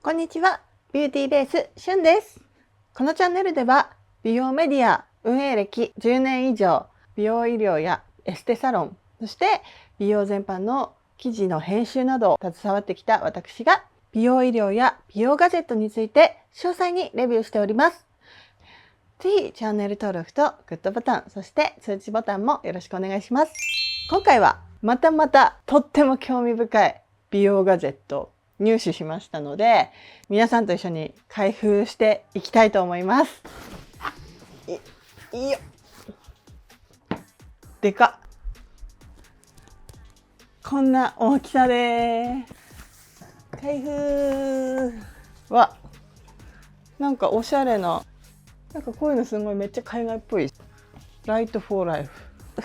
こんにちは、ビューティーベースしゅんです。このチャンネルでは美容メディア運営歴10年以上、美容医療やエステサロン、そして美容全般の記事の編集などを携わってきた私が美容医療や美容ガジェットについて詳細にレビューしております。ぜひチャンネル登録とグッドボタン、そして通知ボタンもよろしくお願いします。今回はまたとっても興味深い美容ガジェットを入手しましたので、皆さんと一緒に開封していきたいと思います。いいよ。でかっ。こんな大きさです。開封はなんかおしゃれな、なんかこういうのすごいめっちゃ海外っぽい。ライトフォーライフ。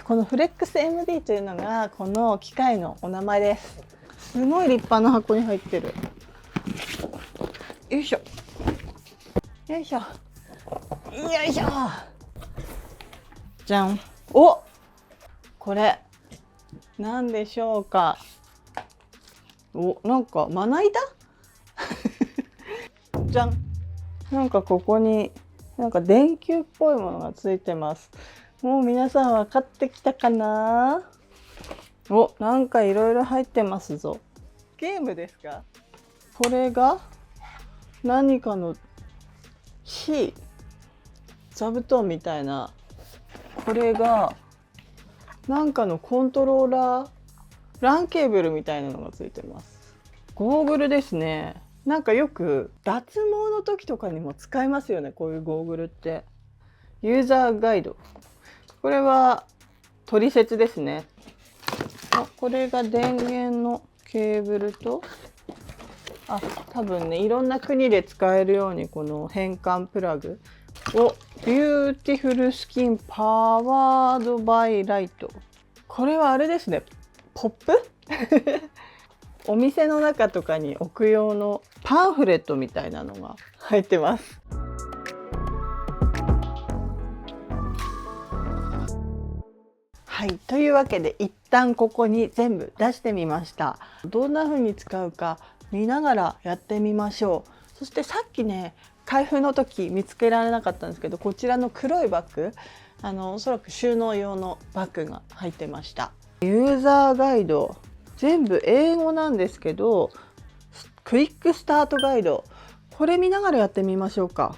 このフレックス MD というのがこの機械のお名前です。すごい立派な箱に入ってる。よいしょよいしょよいしょ。じゃん。お、これ何でしょうか。お、なんかまな板じゃん。なんかここになんか電球っぽいものがついてます。もう皆さん分かってきたかな。お、なんかいろいろ入ってますぞ。ゲームですか？これが何かの座布団みたいな。これがなんかのコントローラー、LAN ケーブルみたいなのがついてます。ゴーグルですね。なんかよく脱毛の時とかにも使いますよね、こういうゴーグルって。ユーザーガイド。これは取説ですね。これが電源のケーブルと、多分ね、いろんな国で使えるようにこの変換プラグを、ビューティフルスキンパワードバイライト。これはあれですね、ポップお店の中とかに置く用のパンフレットみたいなのが入ってます。はい、というわけで一旦ここに全部出してみました。どんな風に使うか見ながらやってみましょう。そしてさっきね、開封の時見つけられなかったんですけど、こちらの黒いバッグ、おそらく収納用のバッグが入ってました。ユーザーガイド、全部英語なんですけど、クイックスタートガイド、これ見ながらやってみましょうか。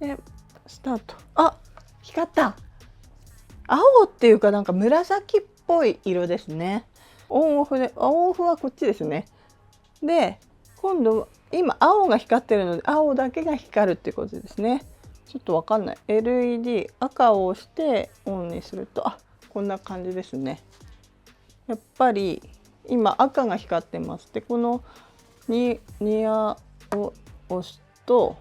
でスタート。あ、光った。青っていうかなんか紫っぽい色ですね。オンオフで、オンオフはこっちですね。で、今度今青が光ってるので青だけが光るっていうことですね。ちょっとわかんない。LED 赤を押してオンにすると、こんな感じですね。やっぱり今赤が光ってます。で、このニアを押すと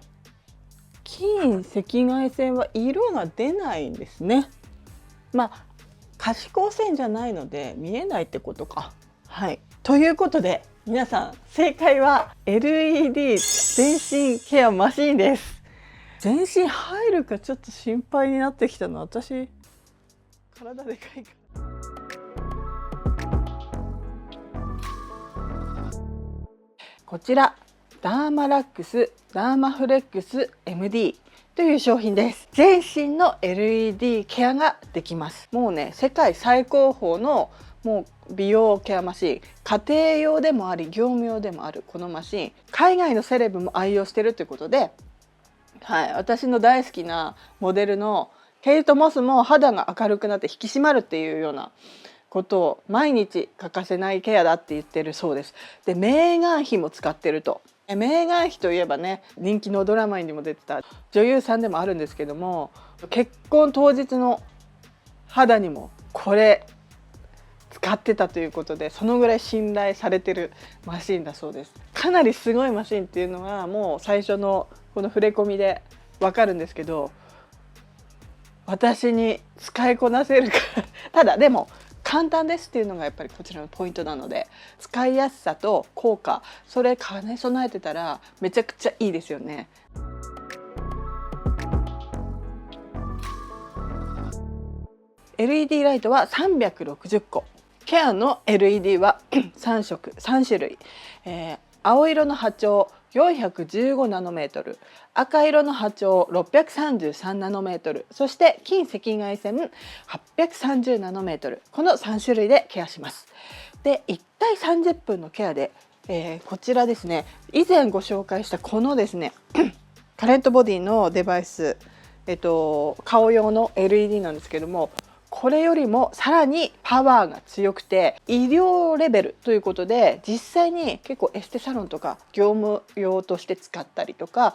近赤外線は色が出ないんですね。可視光線じゃないので見えないってことか。はい。ということで皆さん、正解は LED 全身ケアマシンです。全身入るかちょっと心配になってきたの。私体でかいから。こちらダーマラックスダーマフレックス MD という商品です。全身の LED ケアができます。もうね、世界最高峰のもう美容ケアマシン、家庭用でもあり業務用でもあるこのマシン、海外のセレブも愛用してるということで、はい、私の大好きなモデルのケイト・モスも肌が明るくなって引き締まるっていうようなことを毎日欠かせないケアだって言ってるそうです。で、メーガン妃も使ってると。メーガン妃といえばね、人気のドラマにも出てた女優さんでもあるんですけども、結婚当日の肌にもこれ使ってたということで、そのぐらい信頼されてるマシンだそうです。かなりすごいマシンっていうのがもう最初のこの触れ込みでわかるんですけど、私に使いこなせるかただでも簡単ですっていうのがやっぱりこちらのポイントなので、使いやすさと効果、それ兼ね備えてたらめちゃくちゃいいですよね。LED ライトは360個ケアの LED は3色3種類、青色の波長415ナノメートル、赤色の波長633ナノメートル、そして近赤外線830ナノメートル、この3種類でケアします。で1回30分のケアで、こちらですね、以前ご紹介したこのですねカレントボディのデバイス、顔用の LED なんですけども、これよりもさらにパワーが強くて医療レベルということで、実際に結構エステサロンとか業務用として使ったりとか、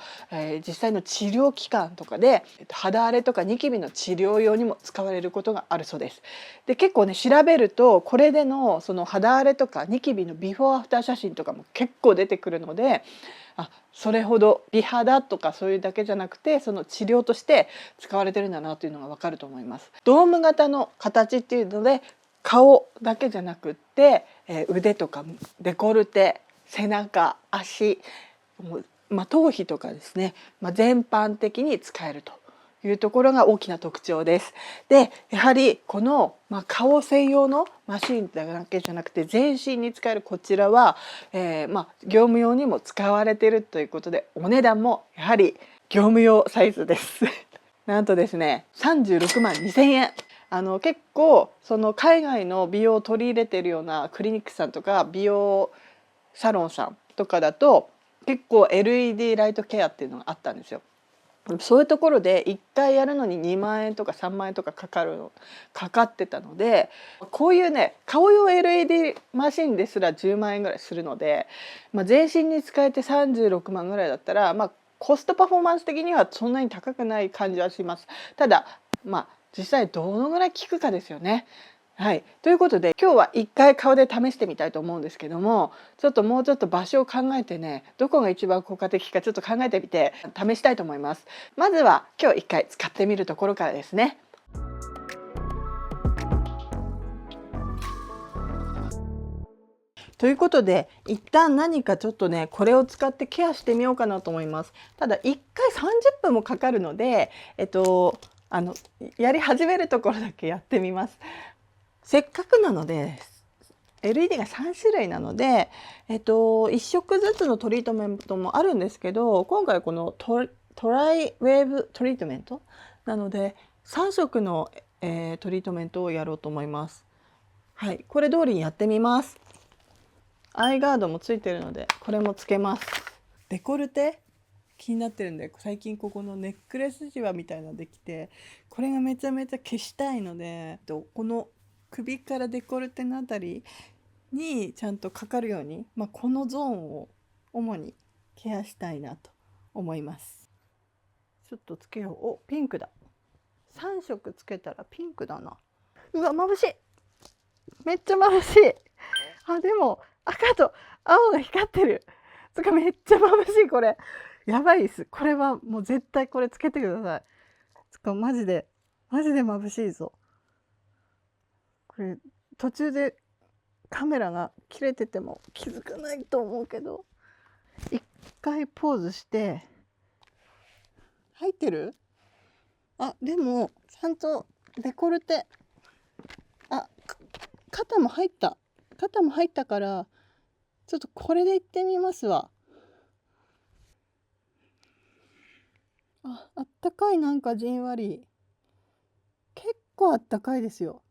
実際の治療機関とかで肌荒れとかニキビの治療用にも使われることがあるそうです。で結構ね、調べるとこれでのその肌荒れとかニキビのビフォーアフター写真とかも結構出てくるので、それほど美肌とかそういうだけじゃなくて、その治療として使われてるんだなというのがわかると思います。ドーム型の形っていうので、顔だけじゃなくって、腕とかデコルテ、背中、足、頭皮とかですね、全般的に使えるというところが大きな特徴です。でやはりこの、顔専用のマシンだけじゃなくて全身に使えるこちらは、業務用にも使われているということで、お値段もやはり業務用サイズですなんとですね、36万2000円。結構その海外の美容を取り入れているようなクリニックさんとか美容サロンさんとかだと結構 LED ライトケアっていうのがあったんですよ。そういうところで1回やるのに2万円とか3万円とかかかってたので、こういうね顔用 LED マシンですら10万円ぐらいするので、全身に使えて36万ぐらいだったら、コストパフォーマンス的にはそんなに高くない感じはします。ただ実際どのぐらい効くかですよね。はい、ということで今日は一回顔で試してみたいと思うんですけども、もうちょっと場所を考えてね、どこが一番効果的かちょっと考えてみて試したいと思います。まずは今日一回使ってみるところからですね。ということで一旦何かちょっとねこれを使ってケアしてみようかなと思います。ただ1回30分もかかるので、やり始めるところだけやってみます。せっかくなので LED が3種類なので、1色ずつのトリートメントもあるんですけど、今回このトライウェーブトリートメントなので3色の、トリートメントをやろうと思います。はい、これ通りにやってみます。アイガードもついてるのでこれもつけます。デコルテ気になってるんで、最近ここのネックレスじわみたいなのできて、これがめちゃめちゃ消したいので、この首からデコルテのあたりにちゃんとかかるように、このゾーンを主にケアしたいなと思います。ちょっとつけよう。お、ピンクだ。3色つけたらピンクだな。うわ、眩しい。めっちゃ眩しい。でも赤と青が光ってる。めっちゃ眩しい。これやばいです。これはもう絶対これつけてください。マジで眩しいぞ。これ途中でカメラが切れてても気づかないと思うけど、一回ポーズして入ってる？でもちゃんとデコルテ、肩も入ったからちょっとこれでいってみますわ。あったかい。なんかじんわり結構あったかいですよ。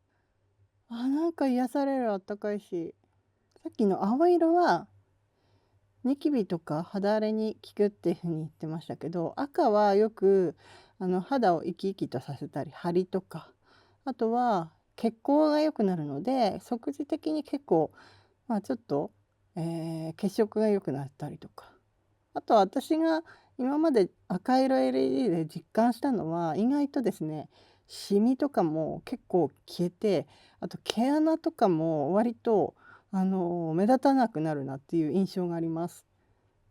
なんか癒される。あったかいし、さっきの青色はニキビとか肌荒れに効くっていうふうに言ってましたけど、赤はよく肌を生き生きとさせたり、張りとか、あとは血行が良くなるので即時的に結構ちょっと、血色が良くなったりとか、あとは私が今まで赤色 LED で実感したのは、意外とですねシミとかも結構消えて、あと毛穴とかも割と目立たなくなるなっていう印象があります。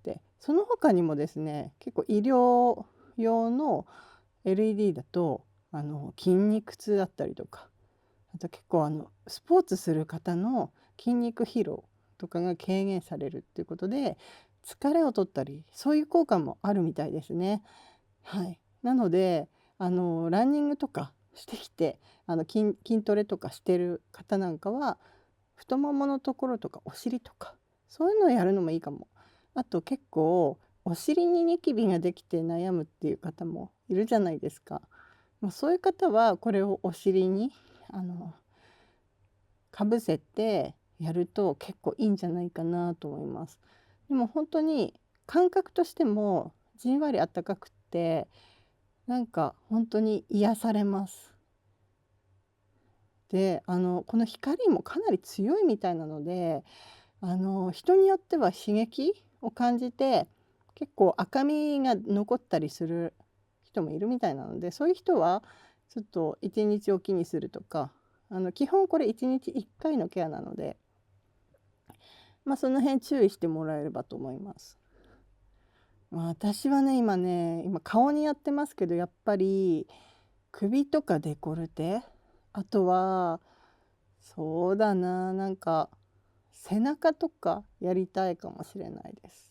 でその他にもですね、結構医療用の LED だと筋肉痛だったりとか、あと結構スポーツする方の筋肉疲労とかが軽減されるっていうことで、疲れを取ったりそういう効果もあるみたいですね。はい、なのでランニングとかしてきて筋トレとかしてる方なんかは太もものところとかお尻とかそういうのをやるのもいいかも。あと結構お尻にニキビができて悩むっていう方もいるじゃないですか。そういう方はこれをお尻にかぶせてやると結構いいんじゃないかなと思います。でも本当に感覚としてもじんわりあったかくってなんか本当に癒されます。でこの光もかなり強いみたいなので人によっては刺激を感じて結構赤みが残ったりする人もいるみたいなので、そういう人はちょっと1日おきにするとか、基本これ1日1回のケアなので、その辺注意してもらえればと思います。私はね今顔にやってますけど、やっぱり首とかデコルテ、あとはそうだな、なんか背中とかやりたいかもしれないです。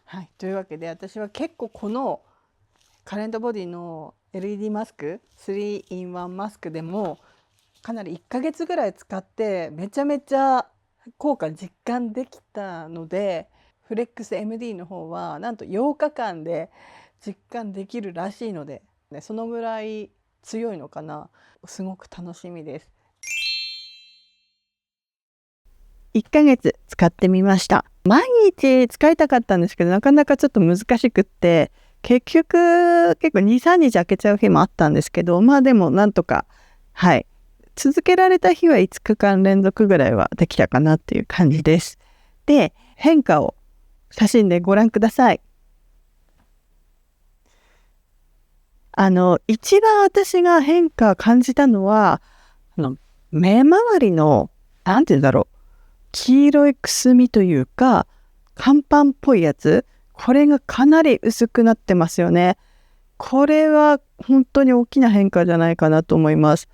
はい、というわけで私は結構このカレントボディの LED マスク 3in1 マスクでもかなり1ヶ月ぐらい使ってめちゃめちゃ効果実感できたので、フレックス MD の方はなんと8日間で実感できるらしいので、そのぐらい強いのかな。すごく楽しみです。1ヶ月使ってみました。毎日使いたかったんですけどなかなかちょっと難しくって、結構 2,3 日空けちゃう日もあったんですけど、でもなんとか続けられた日は5日間連続ぐらいはできたかなっていう感じです。で、変化を写真でご覧ください。一番私が変化を感じたのは目周りのなんて言うんだろう、黄色いくすみというか乾パンっぽいやつ、これがかなり薄くなってますよね。これは本当に大きな変化じゃないかなと思います。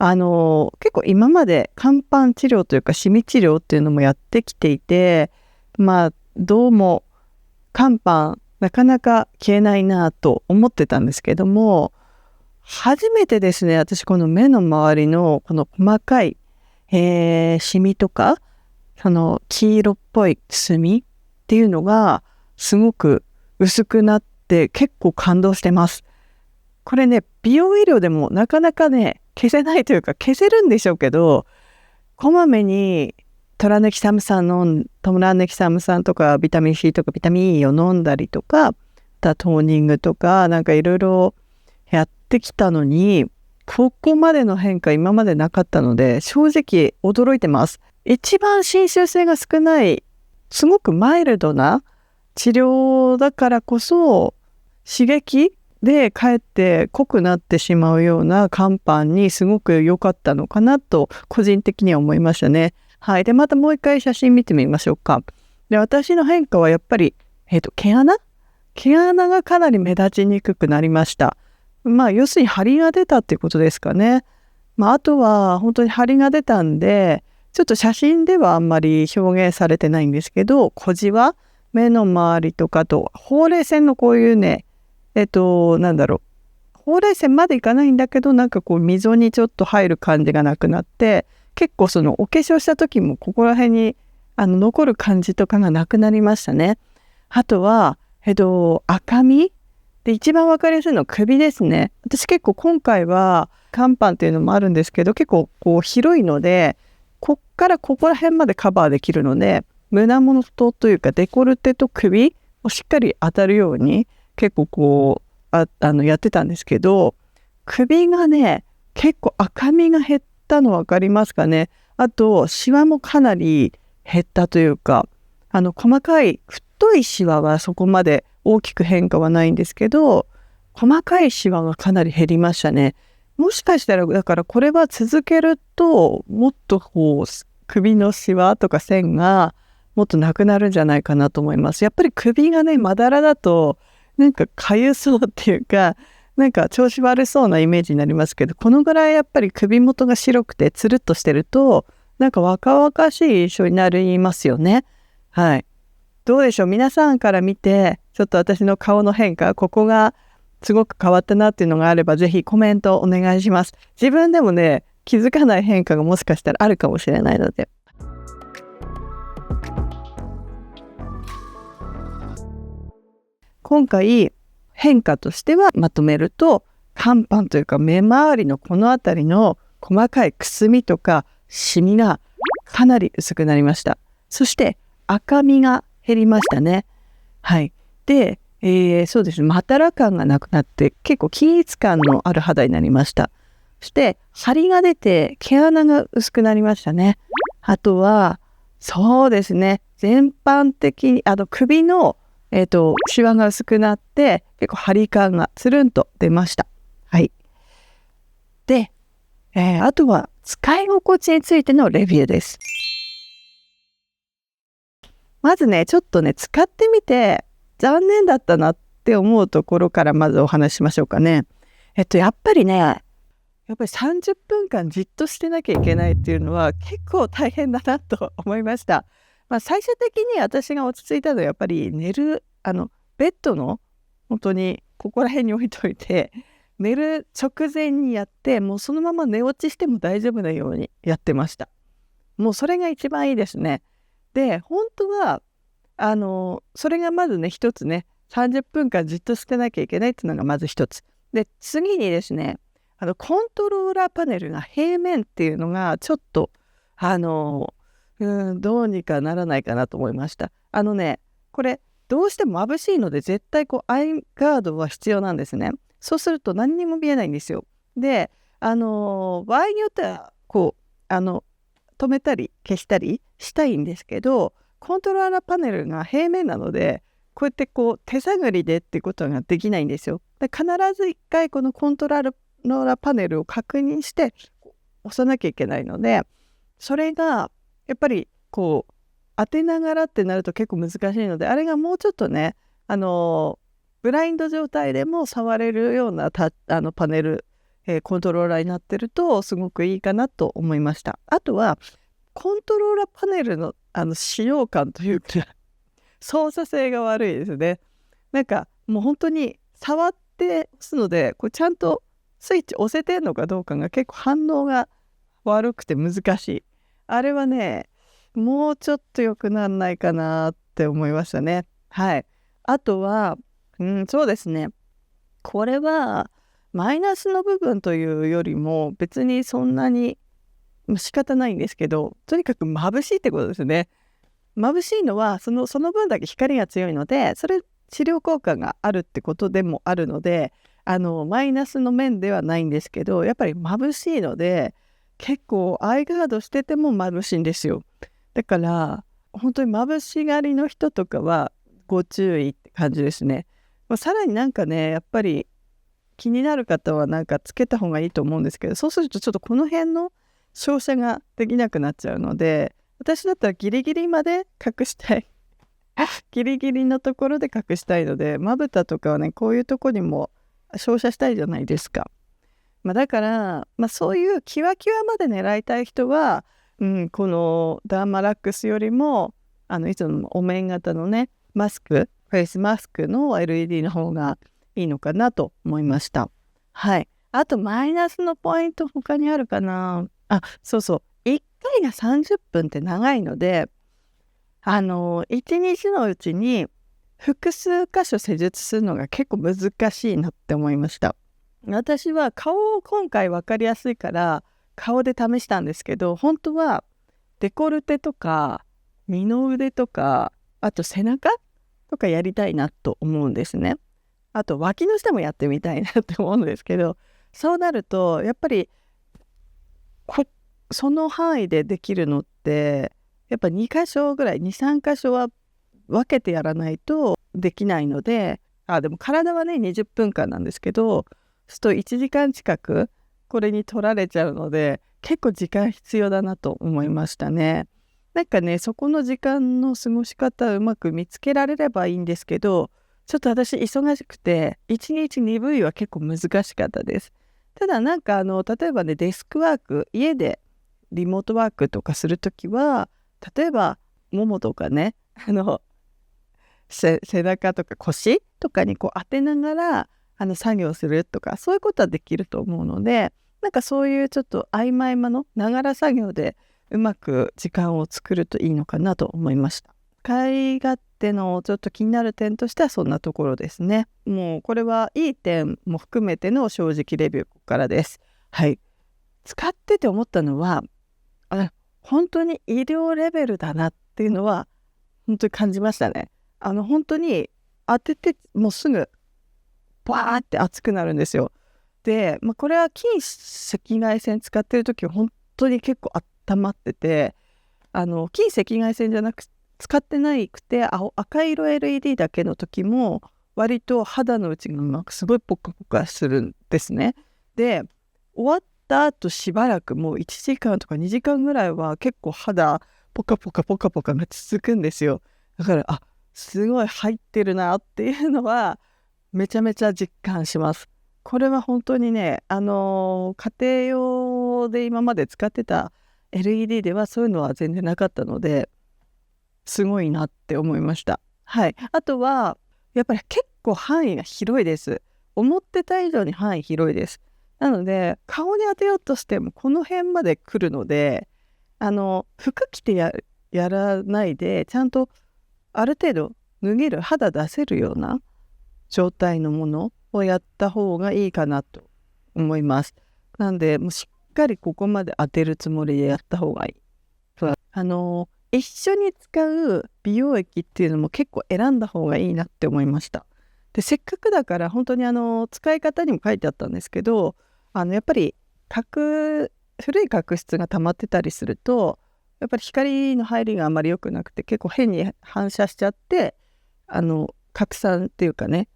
結構今まで乾パン治療というかシミ治療っていうのもやってきていて、どうも乾パンなかなか消えないなと思ってたんですけども、初めてですね、私この目の周りのこの細かい、シミとかその黄色っぽい墨っていうのがすごく薄くなって結構感動してます。これね、美容医療でもなかなかね消せないというか、消せるんでしょうけど、こまめにトラネキサム酸とかビタミン C とかビタミン E を飲んだりとか、トーニングとかなんかいろいろやってきたのに、ここまでの変化今までなかったので正直驚いてます。一番侵襲性が少ないすごくマイルドな治療だからこそ、刺激でかえって濃くなってしまうような乾パンにすごく良かったのかなと個人的には思いましたね。でまたもう一回写真見てみましょうか。で、私の変化はやっぱり毛穴がかなり目立ちにくくなりました。要するに張りが出たっていうことですかね。あとは本当に張りが出たんで、ちょっと写真ではあんまり表現されてないんですけど、小じわ、目の周りとかとほうれい線のこういうね、ほうれい線までいかないんだけど、なんかこう溝にちょっと入る感じがなくなって、結構そのお化粧した時もここら辺に残る感じとかがなくなりましたね。あとは赤みで一番わかりやすいのは首ですね。私結構今回は乾パンっていうのもあるんですけど、結構こう広いので、こっからここら辺までカバーできるので、胸元というかデコルテと首をしっかり当たるように結構こうやってたんですけど、首がね結構赤みが減ったの分かりますかね。あとシワもかなり減ったというか、細かい太いシワはそこまで大きく変化はないんですけど、細かいシワがかなり減りましたね。もしかしたらだからこれは続けるともっとこう首のシワとか線がもっとなくなるんじゃないかなと思います。やっぱり首がねまだらだとなんかかゆそうっていうか、なんか調子悪そうなイメージになりますけど、このぐらいやっぱり首元が白くてつるっとしてるとなんか若々しい印象になりますよね。どうでしょう、皆さんから見てちょっと私の顔の変化、ここがすごく変わったなっていうのがあればぜひコメントお願いします。自分でもね気づかない変化がもしかしたらあるかもしれないので。今回変化としてはまとめると、肝斑というか目周りのこの辺りの細かいくすみとかシミがかなり薄くなりました。そして赤みが減りましたね。はい。で、そうですね、またら感がなくなって結構均一感のある肌になりました。そして張りが出て毛穴が薄くなりましたね。あとはそうですね、全般的に首のシワが薄くなって結構張り感がつるんと出ました。はい。で、あとは使い心地についてのレビューです。まずねちょっとね使ってみて残念だったなって思うところからまずお話ししましょうかね。やっぱり30分間じっとしてなきゃいけないっていうのは結構大変だなと思いました。最終的に私が落ち着いたのはやっぱり寝るベッドの本当にここら辺に置いといて寝る直前にやって、もうそのまま寝落ちしても大丈夫なようにやってました。もうそれが一番いいですね。で本当はそれがまずね一つね、30分間じっとしてなきゃいけないっていうのがまず一つで、次にですねコントローラーパネルが平面っていうのがちょっとどうにかならないかなと思いました。これどうしても眩しいので絶対アイガードは必要なんですね。そうすると何にも見えないんですよ。で場合によっては止めたり消したりしたいんですけど、コントローラーパネルが平面なのでこうやって手探りでってことができないんですよ。で必ず一回このコントローラーパネルを確認して押さなきゃいけないので、それがやっぱり当てながらってなると結構難しいので、あれがもうちょっとねブラインド状態でも触れるようなパネル、コントローラーになってるとすごくいいかなと思いました。あとはコントローラーパネルの使用感というか操作性が悪いですね。もう本当に触って押すのでちゃんとスイッチ押せてんのかどうかが結構反応が悪くて難しい。あれはねもうちょっと良くならないかなって思いましたね。はい。あとはそうですね、これはマイナスの部分というよりも別にそんなに仕方ないんですけど、とにかく眩しいってことですね。眩しいのはその分だけ光が強いので、それ治療効果があるってことでもあるのでマイナスの面ではないんですけど、やっぱり眩しいので結構アイガードしてても眩しいんですよ。だから本当に眩しがりの人とかはご注意って感じですね。さらにやっぱり気になる方はつけた方がいいと思うんですけど、そうするとちょっとこの辺の照射ができなくなっちゃうので、私だったらギリギリまで隠したいギリギリのところで隠したいので、まぶたとかはねこういうとこにも照射したいじゃないですか。だから、そういうキワキワまで狙いたい人は、このダーマラックスよりもいつものお面型のねフェイスマスクの LED の方がいいのかなと思いました。はい。あとマイナスのポイント他にあるかな。そうそう、1回が30分って長いので1日のうちに複数箇所施術するのが結構難しいなって思いました。私は顔を今回分かりやすいから顔で試したんですけど、本当はデコルテとか二の腕とかあと背中とかやりたいなと思うんですね。あと脇の下もやってみたいなって思うんですけど、そうなるとやっぱりその範囲でできるのってやっぱ2箇所ぐらい23箇所は分けてやらないとできないので、でも体はね20分間なんですけど、そうすると1時間近くこれに取られちゃうので結構時間必要だなと思いましたね。そこの時間の過ごし方うまく見つけられればいいんですけど、ちょっと私忙しくて1日2部位は結構難しかったです。ただ例えばねデスクワーク家でリモートワークとかするときは、例えばももとかね背中とか腰とかにこう当てながら作業するとか、そういうことはできると思うので、なんかそういうちょっと合間合間のながら作業でうまく時間を作るといいのかなと思いました。使い勝手のちょっと気になる点としてはそんなところですね。もうこれはいい点も含めての正直レビューからです。はい。使ってて思ったのは、本当に医療レベルだなっていうのは本当に感じましたね。本当に当ててもうすぐバーって熱くなるんですよ。で、これは近赤外線使ってる時は本当に結構温まってて、近赤外線じゃなく使ってないくて赤色 LED だけの時も割と肌の内がすごいポカポカするんですね。で、終わった後しばらくもう1時間とか2時間ぐらいは結構肌ポカポカポカポカが続くんですよ。だからすごい入ってるなっていうのはめちゃめちゃ実感します。これは本当にね、家庭用で今まで使ってた LED ではそういうのは全然なかったので、すごいなって思いました。はい。あとはやっぱり結構範囲が広いです。思ってた以上に範囲広いです。なので顔に当てようとしてもこの辺まで来るので、服着てやらないでちゃんとある程度脱げる、肌出せるような状態のものをやった方がいいかなと思います。なんでもうしっかりここまで当てるつもりでやった方がいい。一緒に使う美容液っていうのも結構選んだ方がいいなって思いました。で、せっかくだから本当に使い方にも書いてあったんですけど、やっぱり古い角質が溜まってたりすると、やっぱり光の入りがあまり良くなくて結構変に反射しちゃって拡散っていうかね、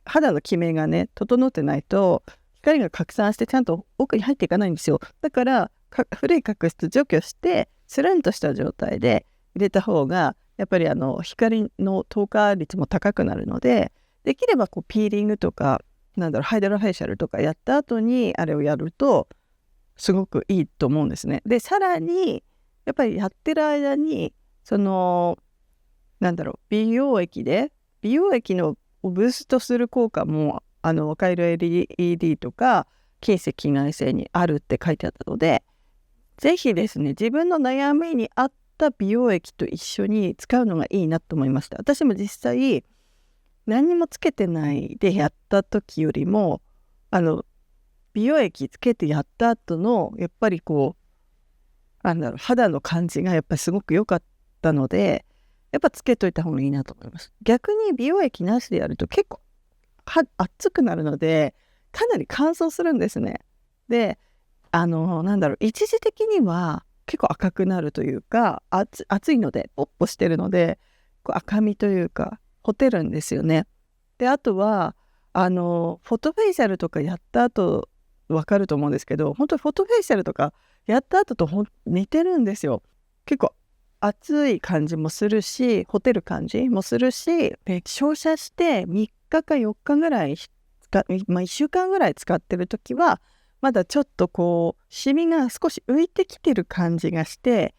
肌のキメがね整ってないと光が拡散してちゃんと奥に入っていかないんですよ。だから古い角質除去してスルンとした状態で入れた方がやっぱり光の透過率も高くなるので、できればこうピーリングとかハイドロフェイシャルとかやった後にあれをやるとすごくいいと思うんですね。で、さらにやっぱりやってる間に美容液のをブーストする効果も赤色 LED とか近赤外線にあるって書いてあったので、ぜひですね、自分の悩みに合った美容液と一緒に使うのがいいなと思いました。私も実際何にもつけてないでやった時よりも美容液つけてやった後のやっぱりこう肌の感じがやっぱりすごく良かったので、やっぱつけといた方がいいなと思います。逆に美容液なしでやると結構熱くなるのでかなり乾燥するんですね。で、一時的には結構赤くなるというか、熱いのでポッポしてるのでこう赤みというかほてるんですよね。で、あとはフォトフェイシャルとかやった後わかると思うんですけど、本当にフォトフェイシャルとかやった後と似てるんですよ。結構熱い感じもするし、ほてる感じもするし、で照射して3日か4日ぐらい1週間ぐらい使ってる時はまだちょっとこうシミが少し浮いてきてる感じがして、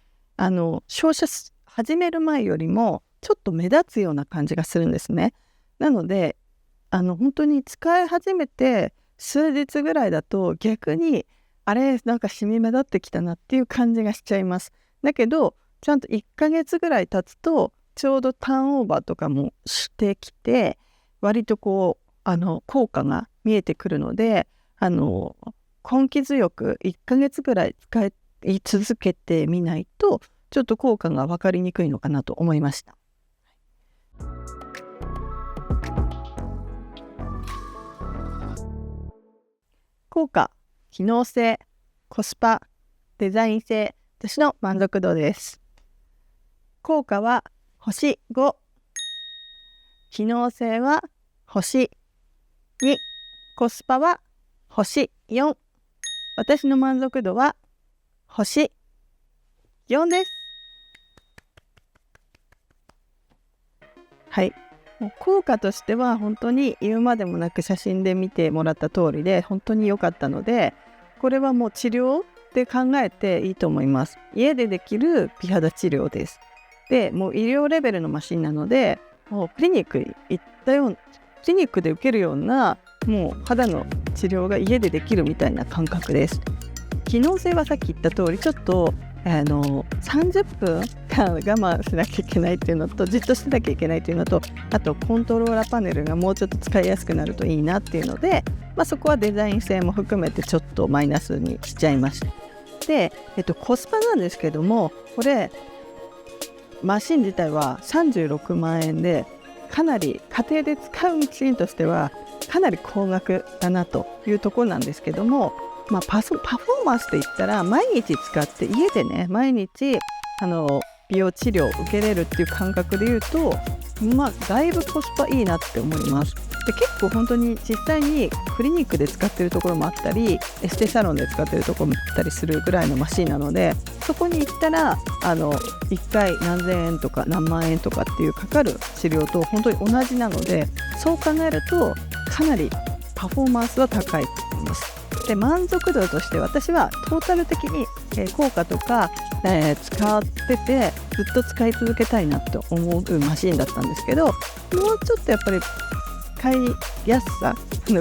照射始める前よりもちょっと目立つような感じがするんですね。なので本当に使い始めて数日ぐらいだと逆になんかシミ目立ってきたなっていう感じがしちゃいます。だけどちゃんと1ヶ月ぐらい経つとちょうどターンオーバーとかもしてきて割とこう効果が見えてくるので根気強く1ヶ月ぐらい使い続けてみないとちょっと効果が分かりにくいのかなと思いました。効果、機能性、コスパ、デザイン性、私の満足度です。効果は星5、機能性は星2、コスパは星4、私の満足度は星4です。はい、もう効果としては本当に言うまでもなく写真で見てもらった通りで本当に良かったので、これはもう治療で考えていいと思います。家でできる美肌治療です。で、もう医療レベルのマシンなのでもうクリニックに行ったような、クリニックで受けるようなもう肌の治療が家でできるみたいな感覚です。機能性はさっき言った通りちょっと30分間我慢しなきゃいけないっていうのと、じっとしてなきゃいけないっていうのと、あとコントローラーパネルがもうちょっと使いやすくなるといいなっていうので、そこはデザイン性も含めてちょっとマイナスにしちゃいました。で、コスパなんですけども、これマシン自体は36万円で、かなり家庭で使うマシンとしてはかなり高額だなというところなんですけども、パフォーマンスで言ったら毎日使って家でね、毎日美容治療を受けれるっていう感覚で言うと、だいぶコスパいいなって思います。で、結構本当に実際にクリニックで使ってるところもあったり、エステサロンで使ってるところもあったりするぐらいのマシンなので、そこに行ったら1回何千円とか何万円とかっていうかかる治療と本当に同じなので、そう考えるとかなりパフォーマンスは高いと思います。で、満足度として私はトータル的に効果とか、使っててずっと使い続けたいなと思うマシンだったんですけど、もうちょっとやっぱり使いやすさ、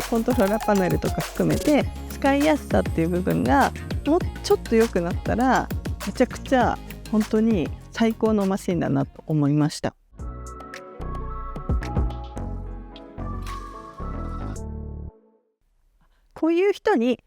コントローラーパネルとか含めて使いやすさっていう部分がもうちょっと良くなったら、めちゃくちゃ本当に最高のマシンだなと思いました。こういう人に、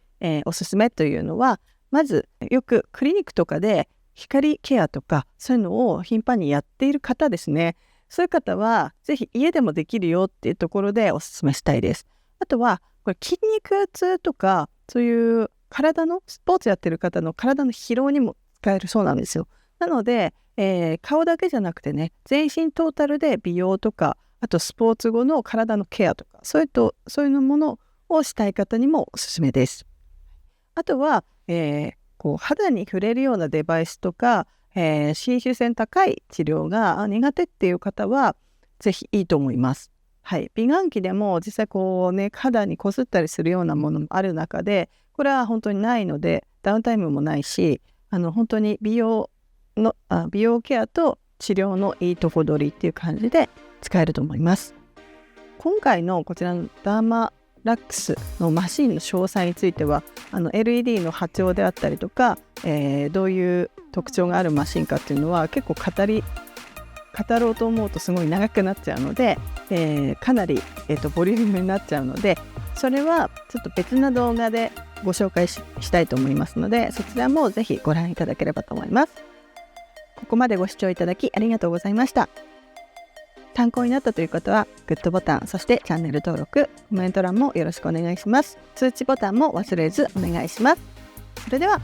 おすすめというのは、まずよくクリニックとかで光ケアとかそういうのを頻繁にやっている方ですね。そういう方はぜひ家でもできるよっていうところでおすすめしたいです。あとはこれ筋肉痛とか、そういう体のスポーツやってる方の体の疲労にも使えるそうなんですよ。なので、顔だけじゃなくてね、全身トータルで美容とか、あとスポーツ後の体のケアとか、そういうものをしたい方にもおすすめです。あとは、肌に触れるようなデバイスとか、侵襲性高い治療が苦手っていう方はぜひいいと思います。はい、美顔器でも実際肌にこすったりするようなものもある中で、これは本当にないのでダウンタイムもないし、本当に美容ケアと治療のいいとこ取りっていう感じで使えると思います。今回のこちらのダーマラックスのマシンの詳細についてはLED の波長であったりとか、どういう特徴があるマシンかっていうのは結構語ろうと思うとすごい長くなっちゃうので、かなり、ボリュームになっちゃうので、それはちょっと別な動画でご紹介 したいと思いますので、そちらもぜひご覧いただければと思います。ここまでご視聴いただきありがとうございました。参考になったという方はグッドボタン、そしてチャンネル登録、コメント欄もよろしくお願いします。通知ボタンも忘れずお願いします。それでは